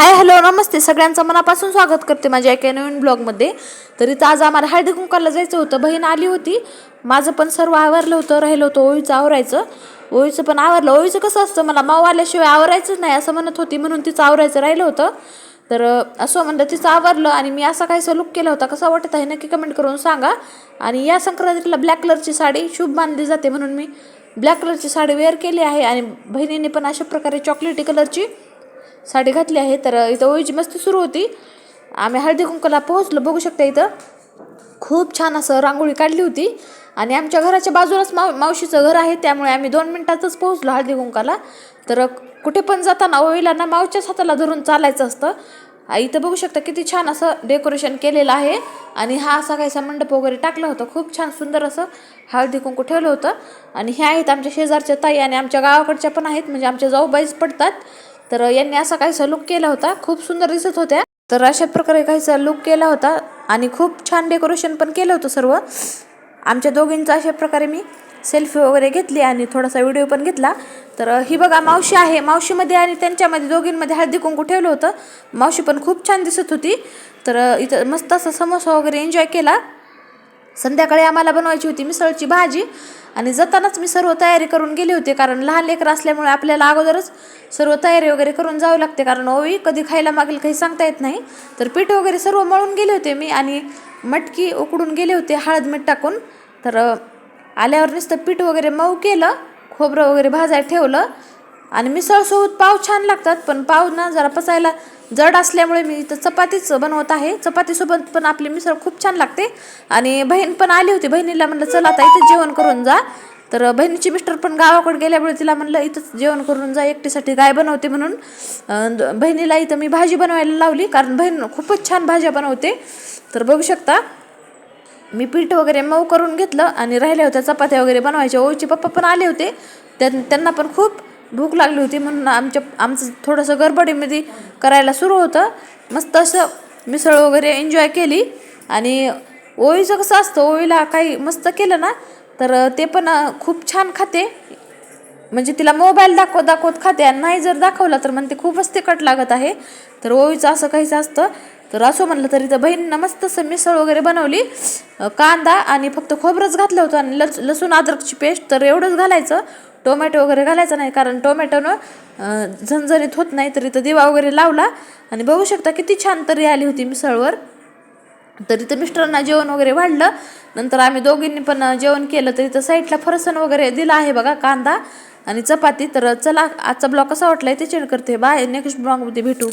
Hi hello नमस्ते सगळ्यांचं मनापासून स्वागत करते माझ्या एका नवीन ब्लॉगमध्ये. तर इथं आज आम्हाला हळदी कुंकवाला जायचं होतं. बहीण आली होती. माझं पण सर्व आवरलं होतं, राहिलं होतं ओळीचं आवरायचं. ओळीचं पण आवरलं. ओळीचं कसं असतं, मला माऊ आल्याशिवाय आवरायचंच नाही असं म्हणत होती, म्हणून तिचं आवरायचं राहिलं होतं. तर असं म्हणलं तिचं आवरलं आणि मी असा काहीसा लुक केला होता. कसा वाटत आहे नक्की कमेंट करून सांगा. आणि या संक्रांतीला ब्लॅक कलरची साडी शुभ मानली जाते, म्हणून मी ब्लॅक कलरची साडी वेअर केली आहे. आणि बहिणीने पण अशा प्रकारे चॉकलेटी कलरची साडी घातली आहे. तर इथं ओळीची मस्ती सुरू होती. आम्ही हळदी कुंकवाला पोहोचलो. बघू शकता इथं खूप छान असं रांगोळी काढली होती. आणि आमच्या घराच्या बाजूलाच मावशीचं घर आहे, त्यामुळे आम्ही 2 मिनिटातच पोहोचलो हळदी कुंकवाला. तर कुठे पण जाताना ओळीला ना मावच्याच हाताला धरून चालायचं असतं. इथं बघू शकता किती छान असं डेकोरेशन केलेलं आहे. आणि हा असा काहीसा मंडप वगैरे टाकला होता. खूप छान सुंदर असं हळदी कुंकू ठेवलं होतं. आणि हे आहेत आमच्या शेजारच्या ताई आणि आमच्या गावाकडच्या पण आहेत, म्हणजे आमच्या जाऊबाईच पडतात. तर यांनी असा काहीसा लुक केला होता, खूप सुंदर दिसत होत्या. तर अशा प्रकारे काहीसा लुक केला होता आणि खूप छान डेकोरेशन पण केलं होतं सर्व. आमच्या दोघींचा अशा प्रकारे मी सेल्फी वगैरे घेतली आणि थोडासा व्हिडिओ पण घेतला. तर ही बघा मावशी आहे. मावशीमध्ये आणि त्यांच्यामध्ये दोघींमध्ये हळदी कुंकू ठेवलं होतं. मावशी पण खूप छान दिसत होती. तर इथं मस्त असं समोसा वगैरे एन्जॉय केला. संध्याकाळी आम्हाला बनवायची होती मिसळची भाजी. आणि जातानाच मी सर्व तयारी करून गेले होते, कारण लहान लेकरं असल्यामुळे आपल्याला अगोदरच सर्व तयारी वगैरे करून जावं लागते, कारण ओवी कधी खायला मागेल काही सांगता येत नाही. तर पीठ वगैरे सर्व मळून गेले होते मी आणि मटकी उकडून गेले होते हळद मीठ टाकून. तर आल्यावर नुसतं पीठ वगैरे मऊ केलं, खोबरं वगैरे भाजायला ठेवलं. आणि मिसळसोबत पाव छान लागतात, पण पाव ना जरा पचायला जड असल्यामुळे मी इथं चपातीच बनवत आहे. चपातीसोबत पण आपली मिसळ खूप छान लागते. आणि बहीण पण आली होती. बहिणीला म्हणलं चला आता इथंच जेवण करून जा. तर बहिणीची मिस्टर पण गावाकडे गेल्यामुळे तिला म्हणलं इथंच जेवण करून जा, एकटीसाठी काय बनवते म्हणून. बहिणीला इथं मी भाजी बनवायला लावली, कारण बहीण खूपच छान भाज्या बनवते. तर बघू शकता मी पीठ वगैरे मऊ करून घेतलं आणि राहिल्या होत्या चपात्या वगैरे बनवायच्या. ओळीचे पप्पा पण आले होते, त्यांना पण खूप भूक लागली होती, म्हणून आमचं थोडंसं गडबडीमध्ये करायला सुरू होतं. मस्त असं मिसळ वगैरे एन्जॉय केली. आणि ओळीचं कसं असतं, ओळीला काही मस्त केलं ना तर ते पण खूप छान खाते. म्हणजे तिला मोबाईल दाखवत खाते, आणि नाही जर दाखवला तर म्हणते खूपच तिखट लागत आहे. तर ओळीचं असं काहीच असतं. तर असं म्हणलं तरी तर बहिणीनं मस्त असं मिसळ वगैरे बनवली. कांदा आणि फक्त खोबरंच घातलं होतं आणि लसूण अद्रकची पेस्ट, तर एवढंच घालायचं. टोमॅटो वगैरे घालायचं नाही, कारण टोमॅटोनं झणझणीत होत नाही. तर इथं दिवा वगैरे लावला आणि बघू शकता किती छान तरी आली होती मिसळवर. तर इथं मिस्टरांना जेवण वगैरे वाढलं. नंतर आम्ही दोघींनी पण जेवण केलं. तर इथं साईडला फरसाण वगैरे दिला आहे बघा, कांदा आणि चपाती. तर चला आजचा ब्लॉग कसा वाटला ते शेअर करते. बाय, नेक्स्ट ब्लॉगमध्ये भेटू.